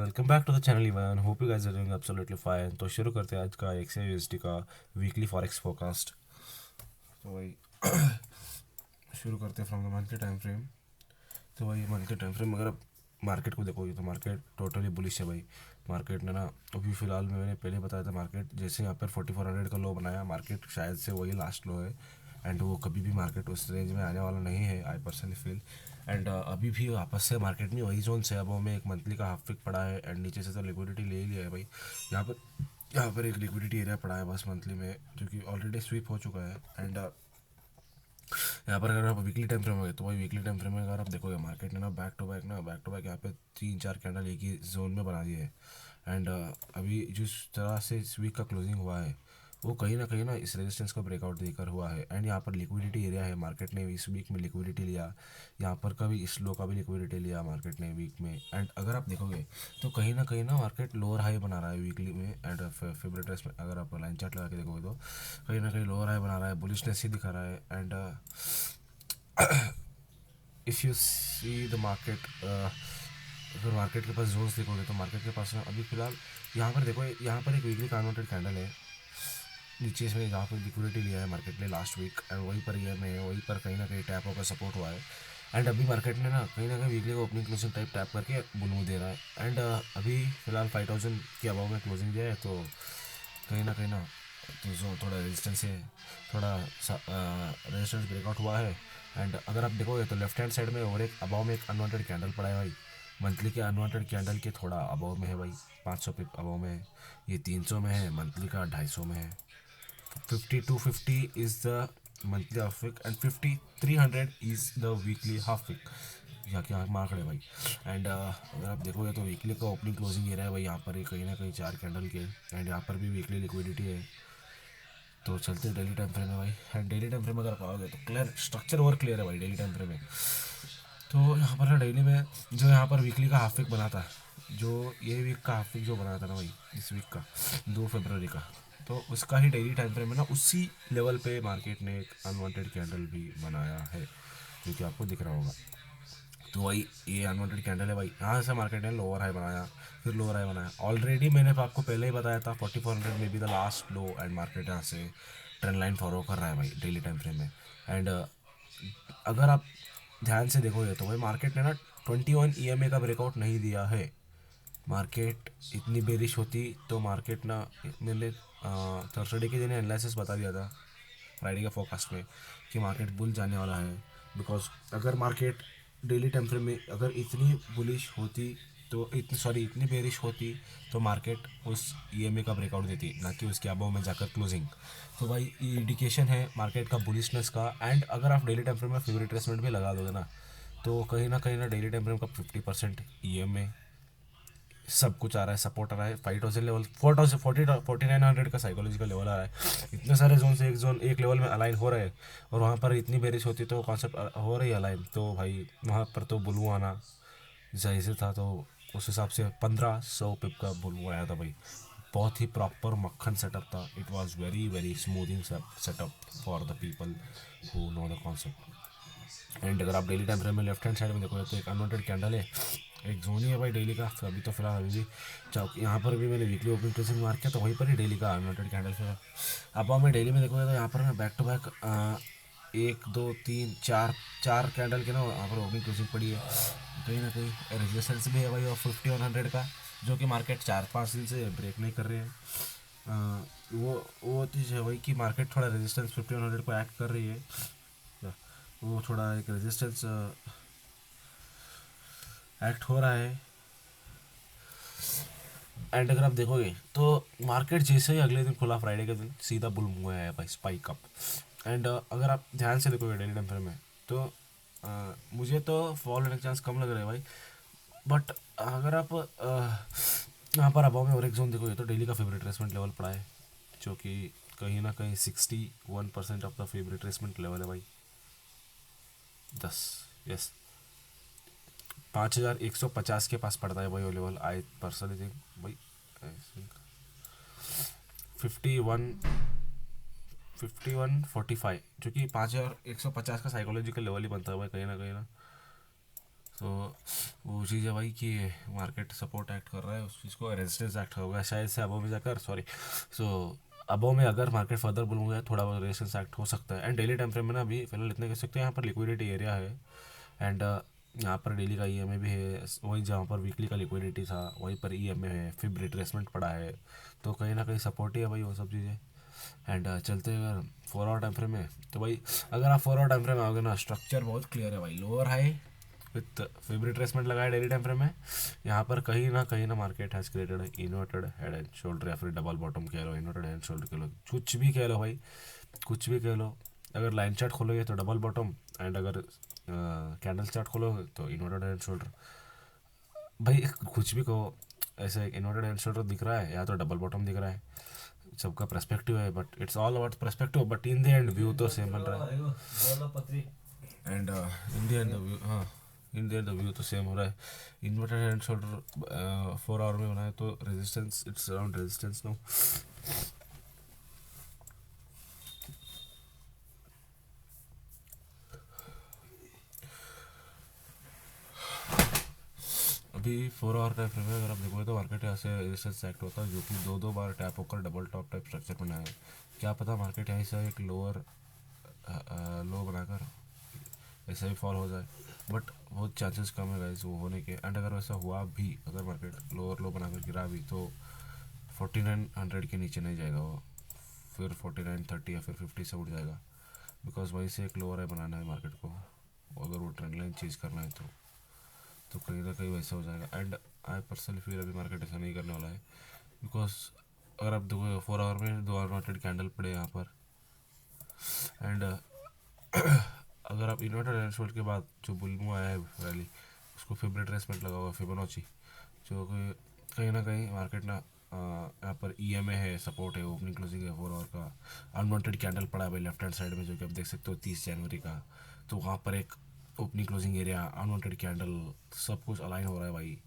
Welcome back to the channel even hope you guys are doing absolutely fine. तो शुरू करते हैं आज का XAUSD का वीकली फॉरेक्स फोरकास्ट। तो भाई शुरू करते हैं from the monthly time frame. तो भाई मंथली टाइम फ्रेम अगर आप मार्केट को देखोगे तो मार्केट टोटली बुलिश है भाई। मार्केट ने ना अभी फ़िलहाल में मैंने पहले बताया था, मार्केट जैसे यहाँ पर 4400 का लो बनाया, मार्केट शायद से वही लास्ट लो है एंड वो कभी भी मार्केट उस रेंज में आने वाला नहीं है, आई पर्सनली फील। एंड अभी भी वापस से मार्केट में वही जोन से अब हमें एक मंथली का हाफ पिक पड़ा है एंड नीचे से तो लिक्विडिटी ले ही लिया है भाई। यहाँ पर एक लिक्विडिटी एरिया पड़ा है बस मंथली में, जो कि ऑलरेडी स्वीप हो चुका है। एंड यहाँ पर अगर आप वीकली टाइम फ्रेम हो तो भाई वीकली टाइम फ्रेम में अगर आप देखोगे मार्केट ने ना बैक टू बैक यहाँ पे 3-4 कैंडल एक ही जोन में बना दिए है। एंड अभी जिस तरह से इस वीक का क्लोजिंग हुआ है वो कहीं ना इस रेजिस्टेंस को ब्रेकआउट देकर हुआ है। एंड यहाँ पर लिक्विडिटी एरिया है, मार्केट ने इस वीक में लिक्विडिटी लिया, यहाँ पर का भी इस लो का भी लिक्विडिटी लिया मार्केट ने वीक में। एंड अगर आप देखोगे तो कहीं ना मार्केट लोअर हाई बना रहा है वीकली में। एंड फेवरेट में अगर आप लाइन चार्ट लगा के देखोगे तो कहीं ना कहीं लोअर हाई बना रहा है, बुलिशनेस ही दिखा रहा है। And if you see the market, अगर मार्केट के पास जोन्स देखोगे तो मार्केट के पास ना अभी फ़िलहाल यहाँ पर देखो, यहाँ पर एक वीकली कन्वर्टेड कैंडल है नीचे इसमें जहाँ पर लिक्विडिटी लिया है मार्केट ने लास्ट वीक, एंड वहीं पर ये में वहीं पर कहीं ना कहीं टैप होकर सपोर्ट हुआ है। एंड अभी मार्केट ने ना कहीं वीकली को ओपनिंग क्लोजिंग टाइप टैप करके बुलू दे रहा है। एंड अभी फ़िलहाल 5000 के अबाव में क्लोजिंग दिया है, तो कहीं ना तो जो थोड़ा रेजिस्टेंस है, थोड़ा रेजिस्टेंस ब्रेकआउट हुआ है। एंड अगर आप देखोगे तो लेफ्ट हैंड साइड में और एक अबाव में एक अनवांटेड कैंडल पड़ा है भाई, मंथली के अनवांटेड कैंडल के थोड़ा अबाव में है भाई, 500 पिप अबाव में है, ये 300 में है, मंथली का 250 में है। 5250 is the monthly half week and 5300 is the weekly half week, यहाँ के यहाँ मार्क है भाई। एंड अगर आप देखोगे तो वीकली का ओपनिंग क्लोजिंग ये रहा है भाई, यहाँ पर ही कहीं ना कहीं 4 कैंडल के। एंड यहाँ पर भी वीकली लिक्विडिटी है। तो चलते हैं डेली टाइम फ्रेम में भाई। एंड डेली टाइम फ्रेम अगर पाओगे तो क्लियर स्ट्रक्चर और क्लियर है भाई डेली टाइम फ्रेम में। तो यहाँ पर डेली में जो यहाँ पर वीकली का हाफ वीक बना था, जो ये वीक का हाफ वीक जो बना था ना भाई, इस वीक का 2 फरवरी का, तो उसका ही डेली टाइम फ्रेम में ना उसी लेवल पे मार्केट ने एक अनवांटेड कैंडल भी बनाया है, जो कि आपको दिख रहा होगा। तो वही ये अनवांटेड कैंडल है भाई, यहाँ से मार्केट ने लोअर हाई बनाया, फिर लोअर हाई बनाया। ऑलरेडी मैंने आपको पहले ही बताया था 4400 में भी the last low, and market यहाँ से ट्रेंड लाइन फॉलो कर रहा है भाई डेली टाइम फ्रेम में। एंड अगर आप ध्यान से देखोगे तो भाई मार्केट ने ना 21 EMA का ब्रेकआउट नहीं दिया है। मार्केट इतनी बेरिश होती तो मार्केट ना, मैंने थर्सडे के दिन एनालिसिस बता दिया था फ्राइडे के फोरकास्ट में कि मार्केट बुल जाने वाला है। बिकॉज अगर मार्केट डेली टाइम फ्रेम में अगर इतनी बुलिश होती तो इतनी बेरिश होती तो मार्केट उस EMA का ब्रेकआउट देती, ना कि उसके अबव में जाकर क्लोजिंग। तो भाई ये इंडिकेशन है मार्केट का बुलिशनेस का। एंड अगर आप डेली टाइम फ्रेम में फेवरेट रिट्रेसमेंट भी लगा दोगे ना, तो कहीं ना डेली टाइम फ्रेम का 50% EMA सब कुछ आ रहा है, सपोर्ट आ रहा है, 5000 लेवल, 4900 का साइकोलॉजिकल लेवल आ रहा है। इतने सारे जोन से एक जोन एक लेवल में अलाइन हो रहे हैं, और वहाँ पर इतनी बेरिश होती तो कॉन्सेप्ट हो रही है अलाइन, तो भाई वहाँ पर तो बुलू आना जायज़ से था। तो उस हिसाब से 1500 पिप का बुलू आया था भाई, बहुत ही प्रॉपर मक्खन सेटअप था। It was very very smoothing setup for the people who know the concept. And अगर आप डेली टाइम फ्रेम में लेफ्ट हैंड साइड में देखोगे तो एक अनवांटेड कैंडल है, एक जोन ही है भाई डेली का। अभी तो फिलहाल अभी भी यहाँ पर भी मैंने वीकली ओपनिंग क्लोजिंग मार किया, तो वहीं पर ही डेली का अनवांटेड कैंडल फिर। अब मैं डेली में देखोगे तो यहाँ पर मैं बैक टू बैक 1 2 3 4 कैंडल के ना यहाँ पर ओपनिंग क्लोजिंग पड़ी है। कहीं ना कहीं रेजिस्टेंस भी है भाई और 5100 का, जो कि मार्केट 4-5 दिन से ब्रेक नहीं कर रहे हैं। वो चीज़ है भाई कि मार्केट थोड़ा रेजिस्टेंस 5100 को एक्ट कर रही है, वो थोड़ा एक रेजिस्टेंस एक्ट हो रहा है। एंड अगर आप देखोगे तो मार्केट जैसे ही अगले दिन खुला फ्राइडे के दिन सीधा बुल मूव आया भाई, स्पाइक अप। एंड अगर आप ध्यान से देखोगे डेली टाइम फ्रेम में तो मुझे तो फॉल होने के चांस कम लग रहे हैं भाई। बट अगर आप यहाँ पर अबाव में और एक जोन देखोगे तो डेली का फेवरेट ट्रेसमेंट लेवल पड़ा है, जो कि कहीं ना कहीं 61% of the favourite tradesman level है भाई। 10 यस 5150 के पास पड़ता है भाई वो लेवल। आई पर्सनली थिंक भाई 51 5145, जो कि 5150 का साइकोलॉजिकल लेवल ही बनता है भाई कहीं ना। तो वो चीज़ है भाई कि मार्केट सपोर्ट एक्ट कर रहा है, उस चीज़ को रेजिस्टेंस एक्ट होगा शायद से अबो में जाकर, सॉरी। सो अबो में अगर मार्केट फर्दर बोलूँगा थोड़ा बहुत रेजिस्टेंस एक्ट हो सकता है। एंड डेली टाइम फ्रेम में ना अभी फिलहाल इतना कह सकते हैं यहाँ पर लिक्विडिटी एरिया है। एंड यहाँ पर डेली का ईएमए भी है, वही जहाँ पर वीकली का लिक्विडिटी था वहीं पर ईएमए है, फिर रिट्रेसमेंट पड़ा है, तो कहीं ना कहीं सपोर्ट ही है भाई वो सब चीज़ें। एंड चलते हैं अगर 4 आवर टाइम फ्रेम में, तो भाई अगर आप 4 आवर टाइम फ्रेम में आओगे ना, स्ट्रक्चर बहुत क्लियर है भाई। Lower high with fib retracement लगाया डेली टाइम फ्रेम में, यहाँ पर कहीं ना market has created inverted head and shoulder, या फिर डबल बॉटम कह लो, इन्वर्टेड हेड एंड शोल्डर कह लो, कुछ भी कह लो भाई, कुछ भी कह लो। अगर लाइन चार्ट खोलोगे तो डबल बॉटम, एंड अगर कैंडल चार्ट खोलोगे तो इन्वर्टेड हेड एंड शोल्डर। भाई कुछ भी कहो, ऐसे इन्वर्टेड हेड एंड शोल्डर दिख रहा है या तो डबल बॉटम दिख रहा है, सबका पर्सपेक्टिव है, but it's all about perspective, but in the end view तो सेम बन रहा है। And in the end view, हाँ, इन द एंड व्यू तो सेम हो रहा है। इन्वर्टेड एंड शोल्डर 4 आवर में बनाए तो resistance, it's around resistance no. अभी 4 आवर टाइम फ्रेम में अगर आप देखोगे तो मार्केट यहाँ से रेजिस्टेंस एक्ट होता है, जो कि दो दो बार टैप होकर डबल टॉप टाइप स्ट्रक्चर बनाया है। क्या पता मार्केट यहाँ से एक लोअर लो बनाकर ऐसा भी फॉल हो जाए, बट बहुत चांसेस कम है गाइस वो होने के। एंड अगर वैसा हुआ भी, अगर मार्केट लोअर लो बनाकर गिरा भी, तो 4900 के नीचे नहीं जाएगा वो, फिर 4930 या फिर 50 से उठ जाएगा, बिकॉज वहीं से एक लोअर है बनाना है मार्केट को, अगर वो ट्रेंड लाइन चेंज करना है तो कहीं ना कहीं वैसा हो जाएगा। एंड आई पर्सनली फील अभी मार्केट ऐसा नहीं करने वाला है, बिकॉज अगर आप देखो 4 आवर में 2 अनवांटेड कैंडल पड़े यहाँ पर, एंड अगर आप इन्वर्टर एनशोल्ड के बाद जो बुलमू आया है रैली, उसको फिब रिट्रेसमेंट लगा हुआ फिबोनाची, जो कि कहीं ना कहीं मार्केट ना यहाँ पर ईएमए है, सपोर्ट है, ओपनिंग क्लोजिंग है 4 आवर का, अनवांटेड कैंडल पड़ा है भाई लेफ्ट हैंड साइड में, जो कि आप देख सकते हो 30 जनवरी का, तो वहाँ पर एक opening closing area, unwanted candle, सब कुछ अलाइन हो रहा है भाई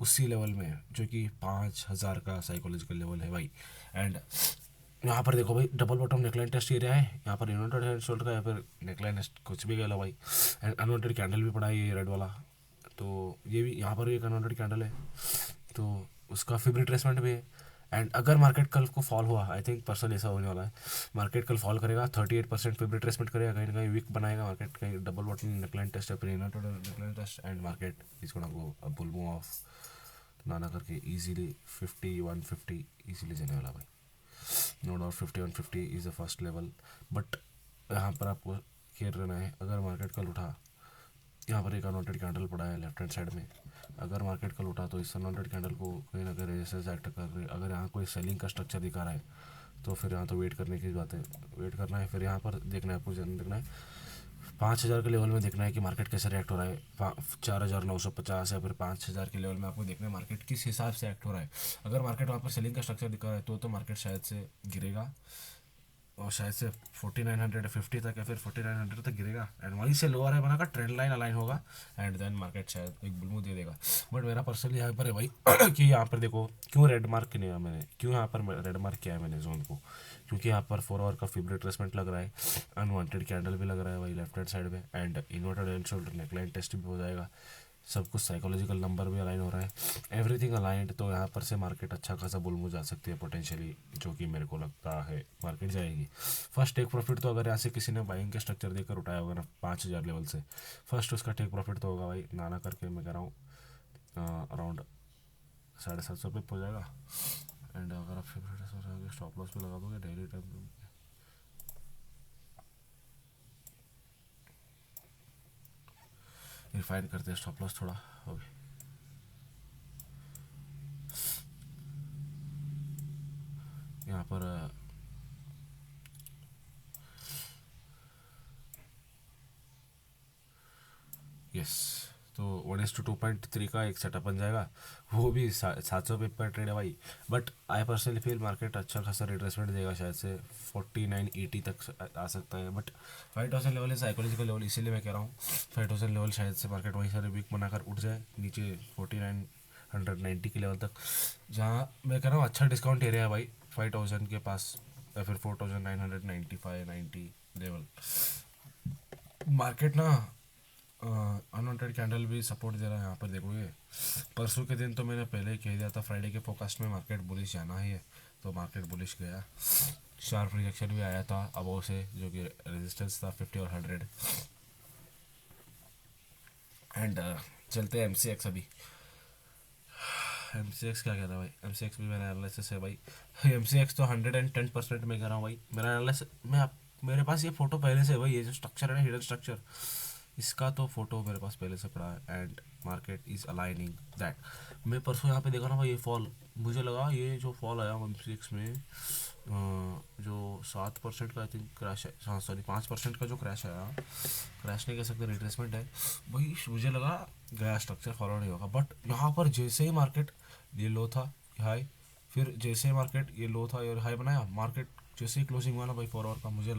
उसी लेवल में, जो कि 5000 का साइकोलॉजिकल लेवल है भाई। एंड यहाँ पर देखो भाई double bottom neckline test area है, यहाँ पर इन्वर्टेड हेड शोल्डर का, या फिर नेकलाइन टेस्ट कुछ भी कह लो भाई। एंड अनवांटेड कैंडल भी पड़ा है ये रेड वाला, तो ये भी यहाँ पर भी एक अनवांटेड कैंडल है, तो उसका फिर रिट्रेसमेंट भी है। एंड अगर मार्केट कल को फॉल हुआ, आई थिंक पर्सन ऐसा होने वाला है, मार्केट कल फॉल करेगा 38% फिर रिट्रेसमेंट करेगा, कहीं ना कहीं वीक बनाएगा मार्केट, कहीं डबल बॉटम नेकलाइन टेस्ट है, फिर inverted neckline test, and market is gonna go a bull move of नाना करके इजीली 50 150 इजीली जाने वाला भाई। No doubt 50 150 is the first level, but यहाँ पर आपको केयर रहना है। अगर मार्केट कल उठा, यहाँ पर एक अनवांटेड कैंडल पड़ा है लेफ्ट हैंड साइड में, अगर मार्केट कल उठा तो इस अनवांटेड कैंडल को कहीं ना कहीं रेजिस्टेंस एक्ट कर रही है। अगर यहाँ कोई सेलिंग का स्ट्रक्चर दिखा रहा है तो फिर यहाँ तो वेट करने की बात है, वेट करना है, फिर यहाँ पर देखना है, आपको देखना है 5000 के लेवल में, देखना है कि मार्केट कैसे रिएक्ट हो रहा है, 4950 या फिर 5000 के लेवल में आपको देखना है मार्केट किस हिसाब से एक्ट हो रहा है। अगर मार्केट वहाँ पर सेलिंग का स्ट्रक्चर दिखा रहा है तो मार्केट शायद से गिरेगा, और शायद से 4950 तक या फिर 4900 तक गिरेगा, एंड वहीं से लोअर है बनाकर ट्रेंड लाइन अलाइन होगा, एंड देन मार्केट शायद एक बुल दे देगा। बट मेरा पर्सनली यहाँ पर है भाई कि यहाँ पर देखो क्यों रेड मार्क किया मैंने, क्यों यहाँ पर रेड मार्क किया है मैंने जोन को, क्योंकि यहाँ पर 4 आवर का फिब रिट्रेसमेंट लग रहा है, अनवांटेड कैंडल भी लग रहा है भाई लेफ्ट हैंड साइड में, and inverted and shoulder neckline test भी हो जाएगा, सब कुछ साइकोलॉजिकल नंबर भी अलाइन हो रहा है, एवरीथिंग अलाइंड, तो यहाँ पर से मार्केट अच्छा खासा बुल मूव जा सकती है पोटेंशियली, जो कि मेरे को लगता है मार्केट जाएगी। फर्स्ट टेक प्रॉफिट तो अगर यहाँ से किसी ने बाइंग के स्ट्रक्चर देकर उठाया होगा ना 5000 लेवल से, फर्स्ट उसका टेक प्रॉफिट तो होगा भाई नाना करके, मैं कह रहा हूँ अराउंड 750 पे हो जाएगा। एंड अगर आप फिर स्टॉप लॉस पे लगा दोगे डेली टाइम, रिफाइन करते हैं स्टॉप लॉस थोड़ा ओके। यहाँ पर यस, तो 1:2.3 का एक सेटअप बन जाएगा, वो भी 700 पे पर ट्रेड है भाई। But I personally feel market अच्छा खासा रिट्रेसमेंट देगा, शायद से 4980 तक आ सकता है, बट 5000 लेवल है साइकोलॉजिकल लेवल, इसीलिए मैं कह रहा हूँ 5000 लेवल शायद से मार्केट वहीं से वीक बनाकर उठ जाए नीचे 4990 के लेवल तक, जहाँ मैं कह रहा हूँ अच्छा डिस्काउंट एरिया है भाई 5000 के पास, या फिर 4995 90 लेवल। मार्केट ना अनवांटेड कैंडल भी सपोर्ट दे रहा है यहाँ पर देखोगे। परसों के दिन तो मैंने पहले ही कह दिया था फ्राइडे के फोकस्ट में मार्केट बुलिश जाना ही है, तो मार्केट बुलिश गया। शार्प रिजेक्शन भी आया था अबव से, जो कि रेजिस्टेंस था 50 और 100। एंड चलते हैं MCX। अभी MCX क्या कह रहा है भाई, MCX भी मेरा एनालिसिस है भाई। MCX तो 110% में कह रहा हूँ भाई, मेरा एनालिसिस। मेरे पास ये फोटो पहले से है भाई, ये जो स्ट्रक्चर है ना, हिडन स्ट्रक्चर, इसका तो फोटो मेरे पास पहले से पड़ा है। And market is aligning that. मैं परसों यहाँ पे देखा ना भाई, ये फॉल, मुझे लगा ये जो फॉल आया MCX में, जो 7% का आई थिंक क्रैश है, हाँ सॉरी 5% का जो क्रैश आया, क्रैश नहीं कह सकते, रिट्रेसमेंट है भाई। मुझे लगा गया स्ट्रक्चर फॉलो नहीं होगा, बट यहाँ पर जैसे ही मार्केट, ये लो था हाई, फिर जैसे ही मार्केट ये लो था और हाई बनाया, मार्केट जैसे ही क्लोजिंग हुआ ना भाई 4 आवर का, मुझे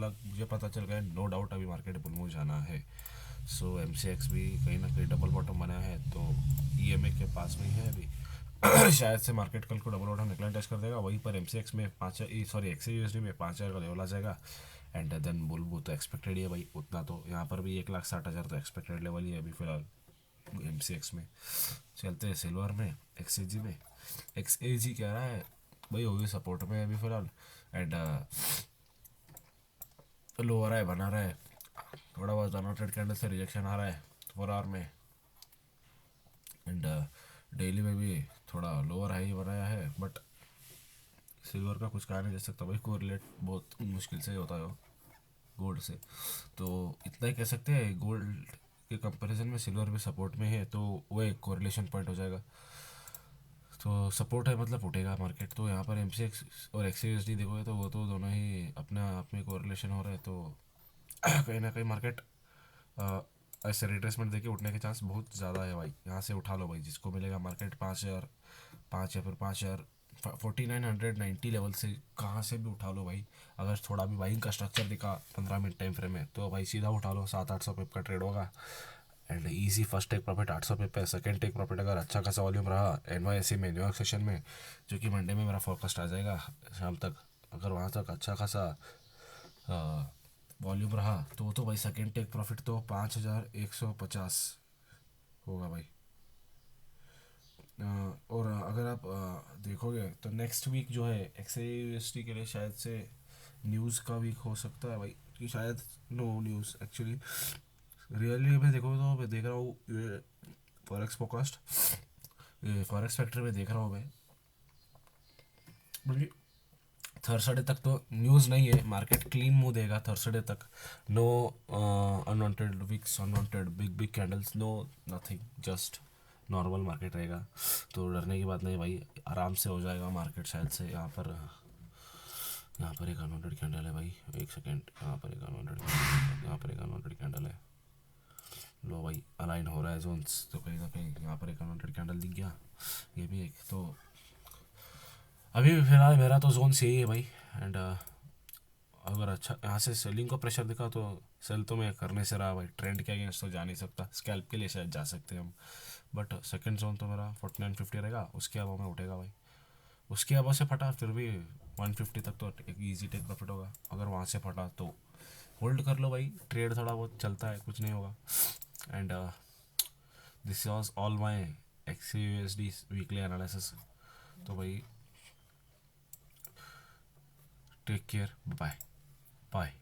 पता चल गया नो डाउट अभी मार्केट बुल में जाना है। सो MCX भी कहीं ना कहीं डबल बॉटम बनाया है, तो EMA के पास में ही है अभी। शायद से मार्केट कल को डबल बॉटम निकलन टच कर देगा, वहीं पर MCX में 5, सॉरी XAUSD में 5,000 का लेवल आ जाएगा। एंड देन बुल तो एक्सपेक्टेड ही है भाई उतना, तो यहाँ पर भी 1,60,000 तो एक्सपेक्टेड लेवल ही है अभी फिलहाल MCX में। चलते हैं सिल्वर में, XAG में। XAG कह रहा है भाई होगी सपोर्ट में अभी फिलहाल। एंड लोअर है बना रहा है, थोड़ा बहुत अनवांटेड कैंडल से रिजेक्शन आ रहा है 4 आवर में। एंड डेली में भी थोड़ा लोअर हाई बनाया है, बट सिल्वर का कुछ कहा नहीं जा सकता भाई, कोरिलेट बहुत मुश्किल से होता है गोल्ड से। तो इतना ही कह सकते हैं, गोल्ड के कंपैरिजन में सिल्वर भी सपोर्ट में है, तो वो एक कोरिलेशन पॉइंट हो जाएगा। तो सपोर्ट है मतलब उठेगा मार्केट। तो यहाँ पर MCX और XAUSD देखोगे तो वो तो दोनों ही अपने आप में कोरिलेशन हो रहा है, तो कहीं ना कहीं मार्केट ऐसे रिट्रेसमेंट देके उठने के चांस बहुत ज़्यादा है भाई। यहाँ से उठा लो भाई, जिसको मिलेगा मार्केट 5,000, 5 या फिर 5,000 4990 लेवल से कहाँ से भी उठा लो भाई। अगर थोड़ा भी बाइंग का स्ट्रक्चर दिखा 15 मिनट टाइम फ्रेम में, तो भाई सीधा उठा लो, 700-800 पिप का ट्रेड होगा। And easy first take profit 800 pip है, सेकंड टेक प्रॉफिट अगर अच्छा खासा वॉल्यूम रहा NYSE में, न्यूयॉर्क सेशन में, जो कि मंडे में मेरा फोरकास्ट आ जाएगा शाम तक, अगर वहाँ तक अच्छा खासा वॉल्यूम रहा, तो भाई सेकेंड टेक प्रॉफिट तो 5,150 होगा भाई। और अगर आप देखोगे तो नेक्स्ट वीक जो है XAUSD के लिए शायद से न्यूज़ का वीक हो सकता है भाई, कि शायद नो न्यूज़ एक्चुअली, रियली मैं देखो तो मैं देख रहा हूँ ये फॉरेक्स फोकास्ट, ये फॉरेक्स फैक्टर में देख रहा हूँ मैं, बल्कि थर्सडे तक तो न्यूज़ नहीं है, मार्केट क्लीन मुंह देगा थर्सडे तक। No unwanted wicks, unwanted big big candles, no nothing, just normal market रहेगा। तो डरने की बात नहीं भाई, आराम से हो जाएगा मार्केट शायद से। यहाँ पर एक अनवांटेड कैंडल है भाई, एक सेकेंड, यहाँ पर एक अनवांटेड, यहाँ पर एक अनवांटेड कैंडल है। लो भाई अलाइन हो रहा है जोन्स, तो कहीं ना कहीं यहाँ पर एक अनवांटेड कैंडल दिख गया, ये भी एक। तो अभी फिलहाल मेरा तो जोन सही है भाई। एंड अगर अच्छा यहाँ से सेलिंग का प्रेशर दिखा तो सेल तो मैं करने से रहा भाई, ट्रेंड के अगेंस्ट तो जा नहीं सकता, स्कैल्प के लिए शायद जा सकते हैं हम, बट सेकंड जोन तो मेरा 4950 रहेगा, उसके अब में उठेगा भाई। उसके अब से फटा फिर भी 150 तक तो एक ईजी टेक प्रॉफिट होगा, अगर वहाँ से फटा तो होल्ड कर लो भाई, ट्रेड थोड़ा बहुत चलता है, कुछ नहीं होगा। And this was all my XAUSD weekly analysis. तो भाई टेक केयर, बाय बाय।